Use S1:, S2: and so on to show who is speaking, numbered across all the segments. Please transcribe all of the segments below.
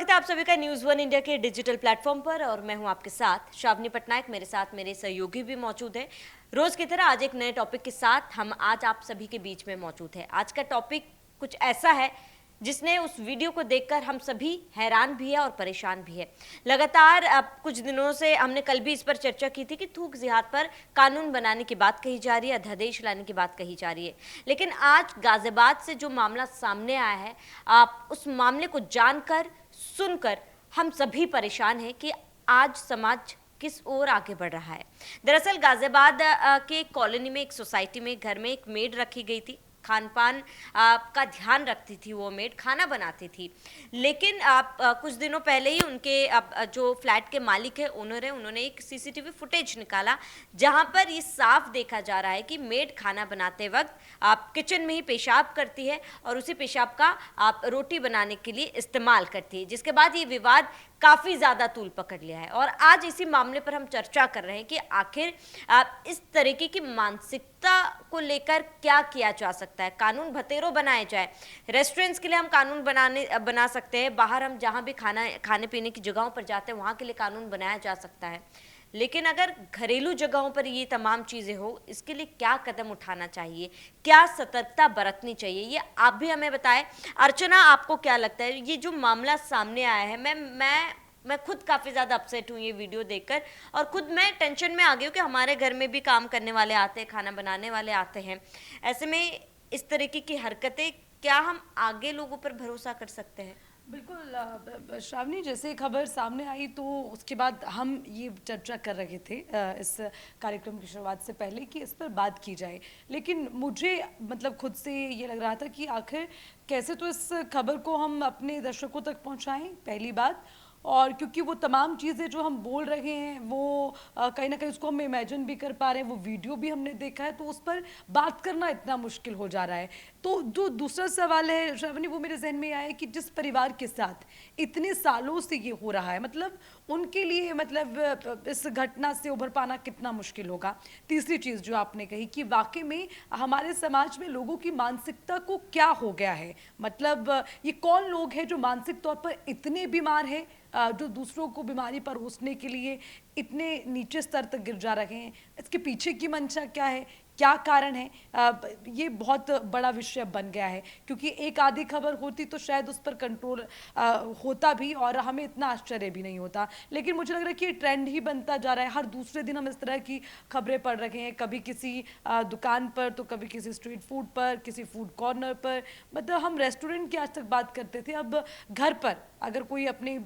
S1: स्वागत है आप सभी का न्यूज़ वन इंडिया के डिजिटल प्लेटफॉर्म पर और मैं हूं आपके साथ श्रावणी पटनायक। मेरे साथ मेरे सहयोगी भी मौजूद हैं। रोज की तरह आज एक नए टॉपिक के साथ हम आज आप सभी के बीच में मौजूद है। आज का टॉपिक कुछ ऐसा है जिसने उस वीडियो को देखकर हम सभी हैरान भी है और परेशान भी है। लगातार अब कुछ दिनों से हमने कल भी इस पर चर्चा की थी कि थूक जिहाद पर कानून बनाने की बात कही जा रही है, अध्यादेश लाने की बात कही जा रही है। लेकिन आज गाजियाबाद से जो मामला सामने आया है, आप उस मामले को जानकर सुनकर हम सभी परेशान हैं कि आज समाज किस ओर आगे बढ़ रहा है। दरअसल गाजियाबाद के कॉलोनी में एक सोसाइटी में घर में एक मेड रखी गई थी। खान पान का ध्यान रखती थी वो मेड, खाना बनाती थी। लेकिन कुछ दिनों पहले ही उनके जो फ्लैट के मालिक है, ओनर है, उन्होंने एक सीसीटीवी फुटेज निकाला जहां पर ये साफ देखा जा रहा है कि मेड खाना बनाते वक्त किचन में ही पेशाब करती है और उसी पेशाब का रोटी बनाने के लिए इस्तेमाल करती है, जिसके बाद ये विवाद काफ़ी ज़्यादा तूल पकड़ लिया है। और आज इसी मामले पर हम चर्चा कर रहे हैं कि आखिर इस तरीके की मानसिकता को लेकर क्या किया जा सकता है। कानून बतेरो बनाए जाए, रेस्टोरेंट्स के लिए हम कानून बना सकते हैं, बाहर हम जहाँ भी खाने पीने की जगहों पर जाते हैं वहाँ के लिए कानून बनाया जा सकता है। लेकिन अगर घरेलू जगहों पर ये तमाम चीज़ें हो, इसके लिए क्या कदम उठाना चाहिए, क्या सतर्कता बरतनी चाहिए, ये आप भी हमें बताएं। अर्चना, आपको क्या लगता है ये जो मामला सामने आया है? मैं खुद काफ़ी ज़्यादा अपसेट हूँ ये वीडियो देखकर, और खुद मैं टेंशन में आ गई हूँ कि हमारे घर में भी काम करने वाले आते हैं, खाना बनाने वाले आते हैं। ऐसे में इस तरीके की हरकतें, क्या हम आगे लोगों पर भरोसा कर सकते हैं?
S2: बिल्कुल श्रावणी, जैसे खबर सामने आई तो उसके बाद हम ये चर्चा कर रहे थे इस कार्यक्रम की शुरुआत से पहले कि इस पर बात की जाए। लेकिन मुझे मतलब खुद से ये लग रहा था कि आखिर कैसे तो इस खबर को हम अपने दर्शकों तक पहुंचाएं, पहली बात। और क्योंकि वो तमाम चीज़ें जो हम बोल रहे हैं वो कहीं ना कहीं उसको हम इमेजिन भी कर पा रहे हैं, वो वीडियो भी हमने देखा है, तो उस पर बात करना इतना मुश्किल हो जा रहा है। तो जो दूसरा सवाल है श्रावणी, वो मेरे जहन में आया है कि जिस परिवार के साथ इतने सालों से ये हो रहा है, मतलब उनके लिए मतलब इस घटना से उभर पाना कितना मुश्किल होगा। तीसरी चीज़ जो आपने कही कि वाकई में हमारे समाज में लोगों की मानसिकता को क्या हो गया है, मतलब ये कौन लोग हैं जो मानसिक तौर पर इतने बीमार हैं, जो दूसरों को बीमारी परोसने के लिए इतने नीचे स्तर तक गिर जा रहे हैं। इसके पीछे की मंशा क्या है, क्या कारण है, ये बहुत बड़ा विषय बन गया है। क्योंकि एक आधी खबर होती तो शायद उस पर कंट्रोल होता भी और हमें इतना आश्चर्य भी नहीं होता। लेकिन मुझे लग रहा है कि ये ट्रेंड ही बनता जा रहा है। हर दूसरे दिन हम इस तरह की खबरें पढ़ रहे हैं, कभी किसी दुकान पर तो कभी किसी स्ट्रीट फूड पर, किसी फूड कॉर्नर पर। मतलब हम रेस्टोरेंट की आज तक बात करते थे, अब घर पर अगर कोई अपनी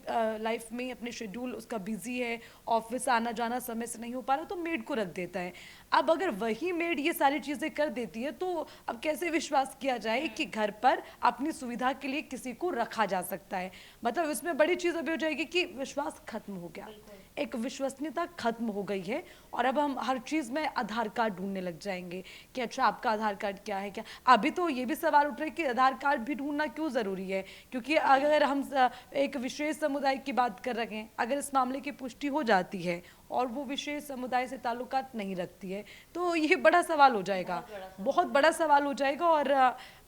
S2: लाइफ में अपने शेड्यूल उसका बिजी है, ऑफिस आना जाना समय से नहीं हो पा रहा, तो मेड को रख देता है। अब अगर वही मेड ये सारी चीज़ें कर देती है तो अब कैसे विश्वास किया जाए कि घर पर अपनी सुविधा के लिए किसी को रखा जा सकता है। मतलब इसमें बड़ी चीज़ अभी हो जाएगी कि विश्वास खत्म हो गया, एक विश्वसनीयता खत्म हो गई है। और अब हम हर चीज़ में आधार कार्ड ढूंढने लग जाएंगे कि अच्छा आपका आधार कार्ड क्या है क्या। अभी तो ये भी सवाल उठ रहा है कि आधार कार्ड भी ढूंढना क्यों ज़रूरी है, क्योंकि अगर हम एक विशेष समुदाय की बात कर रहे हैं, अगर इस मामले की पुष्टि हो जाती है और वो विशेष समुदाय से ताल्लुकात नहीं रखती है, तो ये बड़ा सवाल हो जाएगा, बहुत बड़ा सवाल हो जाएगा। और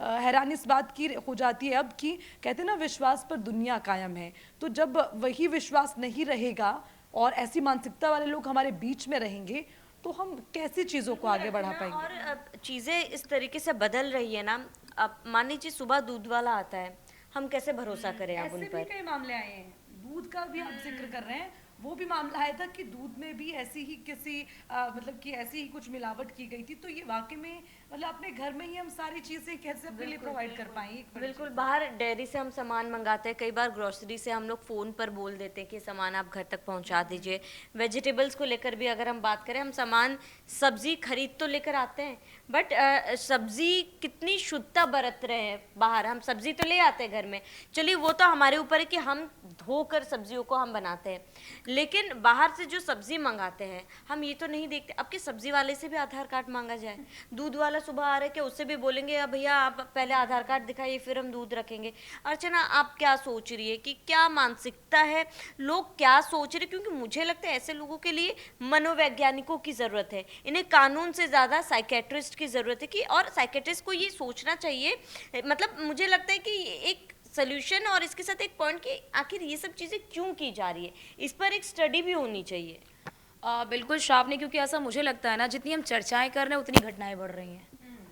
S2: हैरानी इस बात की हो जाती है अब कि कहते हैं ना, विश्वास पर दुनिया कायम है। तो जब वही विश्वास नहीं रहेगा और ऐसी मानसिकता वाले लोग हमारे बीच में रहेंगे, तो हम कैसी चीज़ों को आगे बढ़ा पाएंगे।
S1: और चीज़ें इस तरीके से बदल रही है ना। अब मान लीजिए सुबह दूध वाला आता है, हम कैसे भरोसा करें अब उन
S2: ऐसे भी
S1: पर?
S2: कई मामले आए हैं, दूध का भी आप जिक्र कर रहे हैं, वो भी मामला आया था कि दूध में भी ऐसी ही किसी मतलब कि ऐसी ही कुछ मिलावट की गई थी। तो ये वाकई में मतलब अपने घर में ही हम सारी चीज़ें कैसे अपने लिए प्रोवाइड कर पाएंगे।
S1: बिल्कुल, बाहर डेयरी से हम सामान मंगाते हैं, कई बार ग्रोसरी से हम लोग फ़ोन पर बोल देते हैं कि सामान आप घर तक पहुंचा दीजिए। वेजिटेबल्स को लेकर भी अगर हम बात करें, हम सामान सब्जी खरीद तो लेकर आते हैं, बट सब्जी कितनी शुद्धता बरत रहे हैं बाहर। हम सब्जी तो ले आते हैं घर में, चलिए वो तो हमारे ऊपर है कि हम धोकर सब्जियों को हम बनाते हैं, लेकिन बाहर से जो सब्जी मंगाते हैं हम ये तो नहीं देखते अब कि सब्जी वाले से भी आधार कार्ड मांगा जाए। दूध वाला सुबह आ रहा है कि उससे भी बोलेंगे अब भैया आप पहले आधार कार्ड दिखाइए फिर हम दूध रखेंगे। अर्चना, आप क्या सोच रही है कि क्या मानसिकता है, लोग क्या सोच रहे? क्योंकि मुझे लगता है ऐसे लोगों के लिए मनोवैज्ञानिकों की ज़रूरत है, इन्हें कानून से ज़्यादा साइकेट्रिस्ट की ज़रूरत है। कि और साइकेट्रिस्ट को ये सोचना चाहिए, मतलब मुझे लगता है कि एक सोल्यूशन और इसके साथ एक पॉइंट कि आखिर ये सब चीज़ें क्यों की जा रही है, इस पर एक स्टडी भी होनी चाहिए।
S3: बिल्कुल श्रावणी, क्योंकि ऐसा मुझे लगता है ना, जितनी हम चर्चाएं कर रहे हैं उतनी घटनाएं बढ़ रही हैं।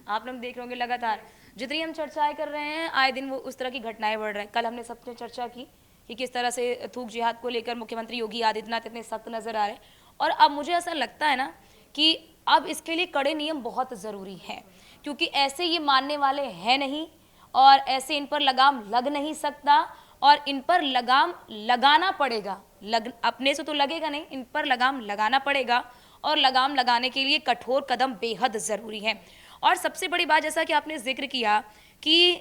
S3: आपने हम देख रहे होंगे लगातार जितनी हम चर्चाएं कर रहे हैं आए दिन वो उस तरह की घटनाएं बढ़ रहे हैं। कल हमने सबने चर्चा की कि किस तरह से थूक जिहाद को लेकर मुख्यमंत्री योगी आदित्यनाथ इतने सख्त नजर आ रहे हैं, और अब मुझे ऐसा लगता है ना कि अब इसके लिए कड़े नियम बहुत ज़रूरी हैं, क्योंकि ऐसे ये मानने वाले हैं नहीं, और ऐसे इन पर लगाम लग नहीं सकता, और इन पर लगाम लगाना पड़ेगा। अपने से तो लगेगा नहीं, इन पर लगाम लगाना पड़ेगा, और लगाम लगाने के लिए कठोर कदम बेहद ज़रूरी हैं। और सबसे बड़ी बात, जैसा कि आपने जिक्र किया कि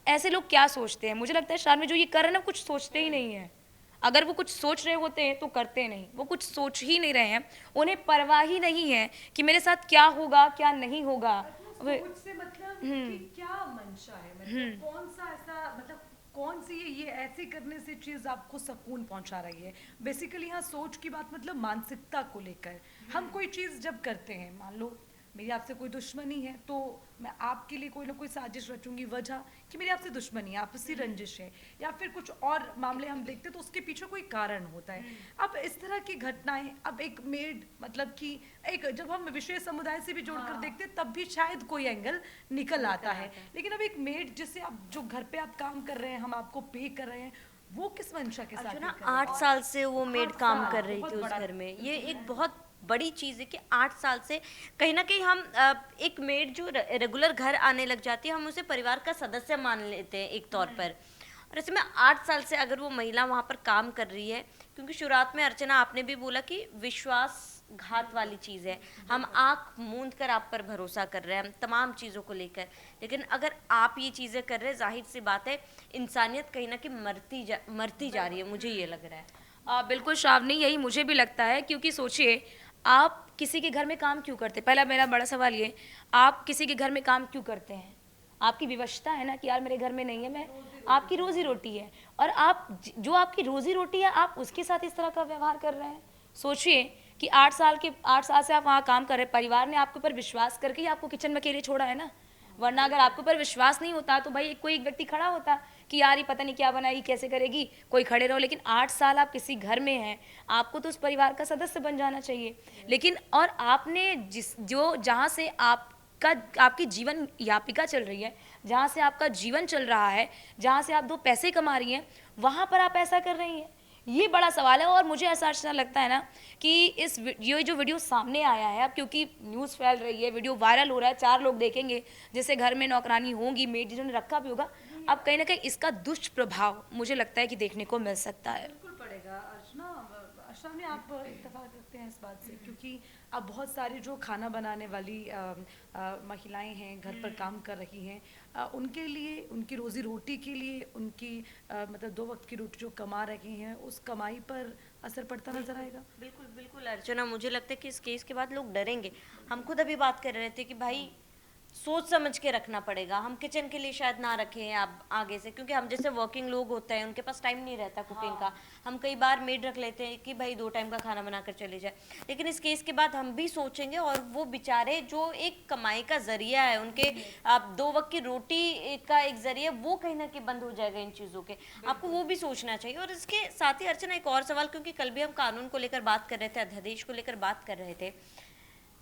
S3: ऐसे लोग क्या सोचते हैं, मुझे लगता है शायद में जो ये कर रहे हैं ना, कुछ सोचते ही नहीं है। अगर वो कुछ सोच रहे होते हैं तो करते नहीं, वो कुछ सोच ही नहीं रहे हैं, उन्हें परवाह ही नहीं है कि मेरे साथ क्या होगा क्या नहीं होगा।
S2: सोच से मतलब कि क्या मंशा है, मतलब कौन सा ऐसा, मतलब कौन सी ये ऐसे करने से चीज आपको सुकून पहुंचा रही है। बेसिकली यहाँ सोच की बात मतलब मानसिकता को लेकर। हम कोई चीज जब करते हैं, मान लो मेरी आपसे कोई दुश्मनी है, तो मैं आपके लिए कोई ना कोई साजिश रचूंगी, वजह कि मेरी आपसे दुश्मनी है, आपसी रंजिश है, या फिर कुछ और मामले हम देखते हैं तो उसके पीछे कोई कारण होता है। अब इस तरह की घटनाएं, अब एक मेड, मतलब कि एक जब हम विशेष समुदाय से भी जोड़कर देखते हैं तब भी शायद कोई एंगल निकल आता है, लेकिन अब एक मेड जिससे आप, जो घर पे आप काम कर रहे हैं, हम आपको पे कर रहे हैं, वो किस मंशा के साथ
S1: जो ना
S2: ये कर रहे हैं?
S1: 8 साल से वो मेड
S2: 8
S1: काम
S2: साल,
S1: कर रही
S2: बहुत
S1: थी उस
S2: बड़ा
S1: घर में, ये एक बहुत बड़ी चीज़ है कि 8 साल से कहीं ना कहीं हम एक मेड जो रेगुलर घर आने लग जाती है, हम उसे परिवार का सदस्य मान लेते हैं एक तौर पर। और ऐसे में 8 साल से अगर वो महिला वहाँ पर काम कर रही है, क्योंकि शुरुआत में अर्चना आपने भी बोला कि विश्वासघात वाली चीज़ है, हम आँख मूंद कर आप पर भरोसा कर रहे हैं, हम तमाम चीज़ों को लेकर, लेकिन अगर आप ये चीज़ें कर रहे हैं, जाहिर सी बात है इंसानियत कहीं ना कहीं मरती जा रही है, मुझे ये लग रहा है।
S3: बिल्कुल श्रावणी, यही मुझे भी लगता है, क्योंकि सोचिए आप किसी के घर में काम क्यों करते हैं। पहला मेरा बड़ा सवाल ये, आप किसी के घर में काम क्यों करते हैं? आपकी विवशता है ना कि यार मेरे घर में नहीं है, मैं, आपकी रोजी रोटी है, और आप जो आपकी रोजी रोटी है आप उसके साथ इस तरह का व्यवहार कर रहे हैं। सोचिए कि 8 साल से आप वहाँ काम कर रहे हैं, परिवार ने आपके ऊपर विश्वास करके ही आपको किचन में अकेले छोड़ा है ना, वरना अगर आपके ऊपर विश्वास नहीं होता तो भाई कोई एक व्यक्ति खड़ा होता कि यार ये पता नहीं क्या बनाएगी, कैसे करेगी, कोई खड़े रहो। लेकिन 8 साल आप किसी घर में हैं, आपको तो उस परिवार का सदस्य बन जाना चाहिए। लेकिन और आपने जहाँ से आपकी जीवन यापिका चल रही है, जहाँ से आपका जीवन चल रहा है, जहाँ से आप 2 पैसे कमा रही हैं, वहाँ पर आप ऐसा कर रही हैं, ये बड़ा सवाल है। और मुझे ऐसा लगता है ना कि ये जो वीडियो सामने आया है, अब क्योंकि न्यूज़ फैल रही है, वीडियो वायरल हो रहा है, 4 लोग देखेंगे, जैसे घर में नौकरानी होंगी, मेड जिन्होंने रखा भी होगा, अब कहीं ना कहीं इसका दुष्प्रभाव मुझे लगता है कि देखने को मिल सकता है।
S2: बिल्कुल पड़ेगा। अर्चना, श्रावणी, आप इत्तेफाक रखते हैं इस बात से, क्योंकि अब बहुत सारी जो खाना बनाने वाली महिलाएं हैं, घर पर काम कर रही हैं, उनके लिए, उनकी रोजी रोटी के लिए, उनकी मतलब 2 वक्त की रोटी जो कमा रही हैं, उस कमाई पर असर पड़ता नजर आएगा।
S1: बिल्कुल बिल्कुल अर्चना, मुझे लगता है कि इस केस के बाद लोग डरेंगे। हम खुद अभी बात कर रहे थे कि भाई सोच समझ के रखना पड़ेगा, हम किचन के लिए शायद ना रखें आप आगे से, क्योंकि हम जैसे वर्किंग लोग होते हैं उनके पास टाइम नहीं रहता कुकिंग का, हम कई बार मेड रख लेते हैं कि भाई 2 टाइम का खाना बनाकर चले जाए। लेकिन इस केस के बाद हम भी सोचेंगे, और वो बेचारे जो एक कमाई का जरिया है, उनके 2 वक्त की रोटी का एक जरिया, वो कहीं ना कहीं बंद हो जाएगा इन चीज़ों के, आपको वो भी सोचना चाहिए। और इसके साथ ही अर्चना एक और सवाल, क्योंकि कल भी हम कानून को लेकर बात कर रहे थे, अध्यादेश को लेकर बात कर रहे थे,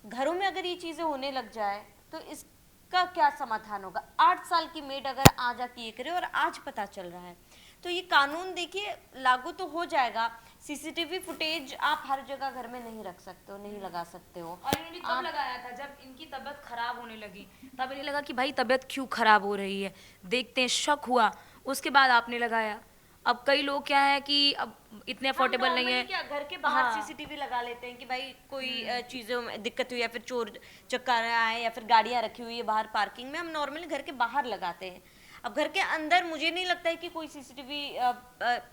S1: घरों में अगर ये चीज़ें होने लग जाए तो इसका क्या समाधान होगा? 8 साल की मेड अगर आज आके ये करे और आज पता चल रहा है, तो ये कानून देखिए लागू तो हो जाएगा, सीसीटीवी फुटेज आप हर जगह घर में नहीं रख सकते हो, नहीं लगा सकते हो।
S3: और इन्होंने कब लगाया था? जब इनकी तबीयत खराब होने लगी, तब इन्हें लगा कि भाई तबीयत क्यों खराब हो रही है, देखते हैं, शक हुआ, उसके बाद आपने लगाया। अब कई लोग क्या है कि अब इतने अफोर्डेबल नहीं है,
S1: क्या घर के बाहर
S3: हाँ।
S1: सीसीटीवी लगा लेते हैं कि भाई कोई चीज़ों में दिक्कत हुई, या फिर चोर चक्कर आए, या फिर गाड़ियाँ रखी हुई है बाहर पार्किंग में, हम नॉर्मली घर के बाहर लगाते हैं। अब घर के अंदर मुझे नहीं लगता है कि कोई सीसीटीवी,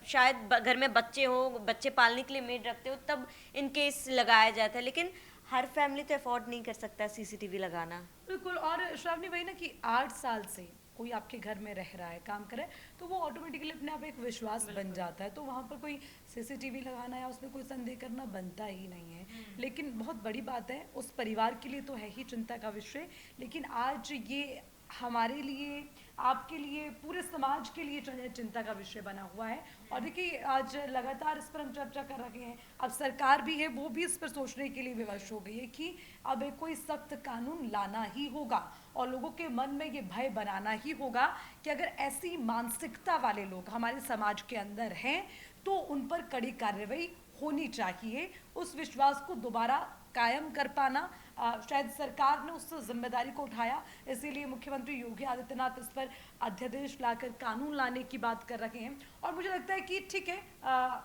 S1: शायद घर में बच्चे हो, बच्चे पालने के लिए मेड रखते हो तब इन केस लगाया जाता है, लेकिन हर फैमिली तो अफोर्ड नहीं कर सकता सीसीटीवी लगाना।
S2: बिल्कुल। और श्रावणी, वही ना कि 8 साल से कोई आपके घर में रह रहा है, काम करे, तो वो ऑटोमेटिकली अपने आप एक विश्वास बन जाता है, तो वहाँ पर कोई सीसीटीवी लगाना या उसमें कोई संदेह करना बनता ही नहीं है। लेकिन बहुत बड़ी बात है, उस परिवार के लिए तो है ही चिंता का विषय, लेकिन आज ये हमारे लिए आपके लिए, पूरे समाज के लिए चिंता का विषय बना हुआ है। और देखिए आज लगातार इस पर हम चर्चा कर रहे हैं। अब सरकार भी है, वो भी इस पर सोचने के लिए विवश हो गई है कि अब एक कोई सख्त कानून लाना ही होगा और लोगों के मन में ये भय बनाना ही होगा कि अगर ऐसी मानसिकता वाले लोग हमारे समाज के अंदर हैं तो उन पर कड़ी कार्रवाई होनी चाहिए। उस विश्वास को दोबारा कायम कर पाना शायद सरकार ने उस जिम्मेदारी को उठाया, इसीलिए मुख्यमंत्री योगी आदित्यनाथ इस पर अध्यादेश लाकर कानून लाने की बात कर रहे हैं। और मुझे लगता है कि ठीक है,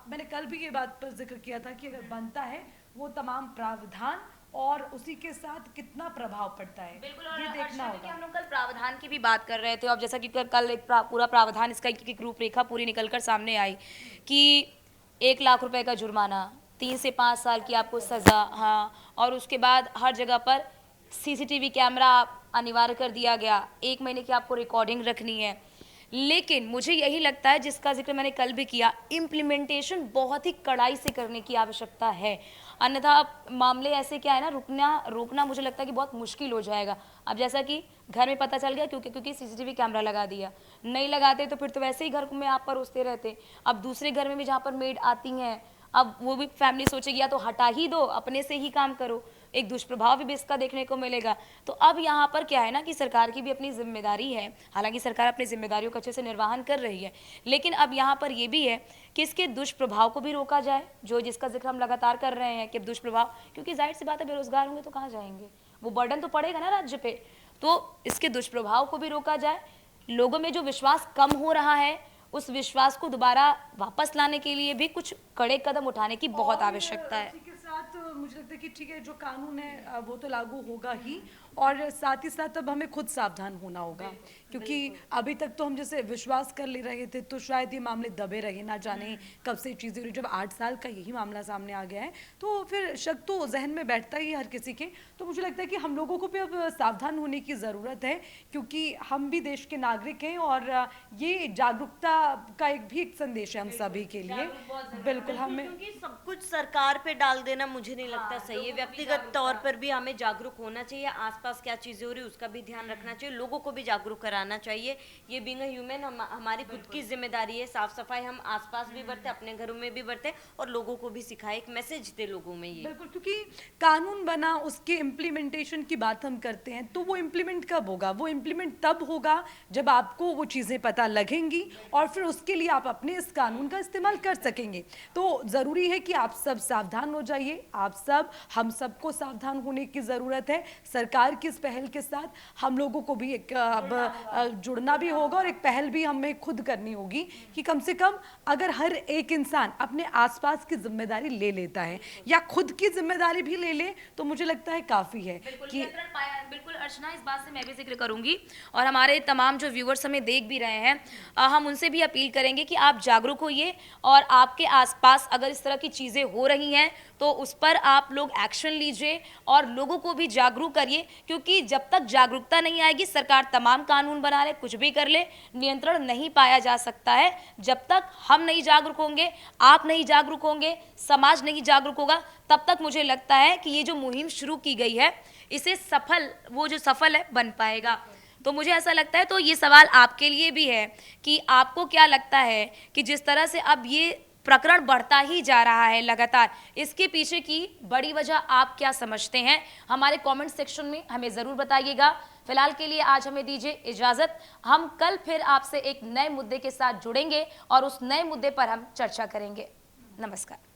S2: मैंने कल भी ये बात पर जिक्र किया था कि अगर बनता है वो तमाम प्रावधान और उसी के साथ कितना प्रभाव पड़ता है
S3: बिल्कुल।
S2: ये
S3: और
S2: देखना
S3: अर्चना, कि
S2: होगा।
S3: हम लोग कल प्रावधान की भी बात कर रहे थे और जैसा कि कल एक पूरा प्रावधान, इसका एक रूपरेखा पूरी निकलकर सामने आई कि 1 लाख रुपए का जुर्माना, 3 से 5 साल की आपको सज़ा, हाँ, और उसके बाद हर जगह पर सीसीटीवी कैमरा अनिवार्य कर दिया गया, 1 महीने की आपको रिकॉर्डिंग रखनी है। लेकिन मुझे यही लगता है, जिसका जिक्र मैंने कल भी किया, इम्प्लीमेंटेशन बहुत ही कड़ाई से करने की आवश्यकता है, अन्यथा मामले ऐसे क्या है ना, रोकना मुझे लगता है कि बहुत मुश्किल हो जाएगा। अब जैसा कि घर में पता चल गया क्योंकि सीसीटीवी कैमरा लगा दिया, नहीं लगाते तो फिर तो वैसे ही घर में आप परोसते रहते। अब दूसरे घर में भी जहाँ पर मेड आती हैं, अब वो भी फैमिली सोचेगी या तो हटा ही दो, अपने से ही काम करो, एक दुष्प्रभाव भी इसका देखने को मिलेगा। तो अब यहाँ पर क्या है ना कि सरकार की भी अपनी जिम्मेदारी है, हालांकि सरकार अपनी जिम्मेदारियों का अच्छे से निर्वहन कर रही है, लेकिन अब यहाँ पर ये भी है कि इसके दुष्प्रभाव को भी रोका जाए, जो जिसका जिक्र हम लगातार कर रहे हैं कि दुष्प्रभाव, क्योंकि जाहिर सी बात है बेरोजगार होंगे तो कहाँ जाएंगे, वो बर्डन तो पड़ेगा ना राज्य पे। तो इसके दुष्प्रभाव को भी रोका जाए, लोगों में जो विश्वास कम हो रहा है उस विश्वास को दोबारा वापस लाने के लिए भी कुछ कड़े कदम उठाने की बहुत आवश्यकता है।
S2: इसी के साथ मुझे लगता है कि ठीक है, जो कानून है वो तो लागू होगा ही, और साथ ही साथ अब हमें खुद सावधान होना होगा, क्योंकि अभी तक तो हम जैसे विश्वास कर ले रहे थे तो शायद ये मामले दबे रहे, ना जाने कब से चीज़ें हो रही। जब 8 साल का यही मामला सामने आ गया है तो फिर शक तो जहन में बैठता ही हर किसी के। तो मुझे लगता है कि हम लोगों को भी अब सावधान होने की ज़रूरत है, क्योंकि हम भी देश के नागरिक हैं और ये जागरूकता का एक संदेश है हम सभी के लिए। बिल्कुल, हमें
S1: क्योंकि सब कुछ सरकार पे डाल देना मुझे नहीं लगता सही है। व्यक्तिगत तौर पर भी हमें जागरूक होना चाहिए, आसपास क्या चीजें हो रही है उसका भी ध्यान रखना चाहिए, लोगों को भी जागरूक कराना चाहिए। ये बीइंग अ ह्यूमन हमारी खुद की जिम्मेदारी है, साफ सफाई हम आसपास भी बरते, अपने घरों में भी बरते और लोगों को भी सिखाए, एक मैसेज दे लोगों में ये।
S2: बिल्कुल, क्योंकि कानून बना, उसके इम्प्लीमेंटेशन की बात हम करते हैं तो वो इम्प्लीमेंट कब होगा? वो इम्प्लीमेंट तब होगा जब आपको वो चीज़ें पता लगेंगी और फिर उसके लिए आप अपने इस कानून का इस्तेमाल कर सकेंगे। तो ज़रूरी है कि आप सब सावधान हो जाइए, आप सब, हम सबको सावधान होने की ज़रूरत है। सरकार की इस पहल के साथ हम लोगों को भी एक अब जुड़ना भी होगा और एक पहल भी हमें खुद करनी होगी कि कम से कम अगर हर एक इंसान अपने आसपास की जिम्मेदारी ले लेता है या खुद की जिम्मेदारी भी ले ले तो मुझे लगता है काफ़ी है कि
S3: बिल्कुल अर्चना, इस बात से मैं भी जिक्र करूंगी और हमारे तमाम जो व्यूअर्स हमें देख भी रहे हैं, हम उनसे भी अपील करेंगे कि आप जागरूक होइए और आपके आसपास अगर इस तरह की चीज़ें हो रही हैं तो उस पर आप लोग एक्शन लीजिए और लोगों को भी जागरूक करिए, क्योंकि जब तक जागरूकता नहीं आएगी, सरकार तमाम कानून बना ले, कुछ भी कर ले, नियंत्रण नहीं पाया जा सकता है। जब तक हम नहीं जागरूक होंगे, आप नहीं जागरूक होंगे, समाज नहीं जागरूक होगा, तब तक मुझे लगता है कि ये जो मुहिम शुरू की गई है इसे सफल है बन पाएगा। तो मुझे ऐसा लगता है, तो ये सवाल आपके लिए भी है कि आपको क्या लगता है कि जिस तरह से अब ये प्रकरण बढ़ता ही जा रहा है लगातार, इसके पीछे की बड़ी वजह आप क्या समझते हैं? हमारे कमेंट सेक्शन में हमें ज़रूर बताइएगा। फिलहाल के लिए आज हमें दीजिए इजाज़त, हम कल फिर आपसे एक नए मुद्दे के साथ जुड़ेंगे और उस नए मुद्दे पर हम चर्चा करेंगे। नमस्कार।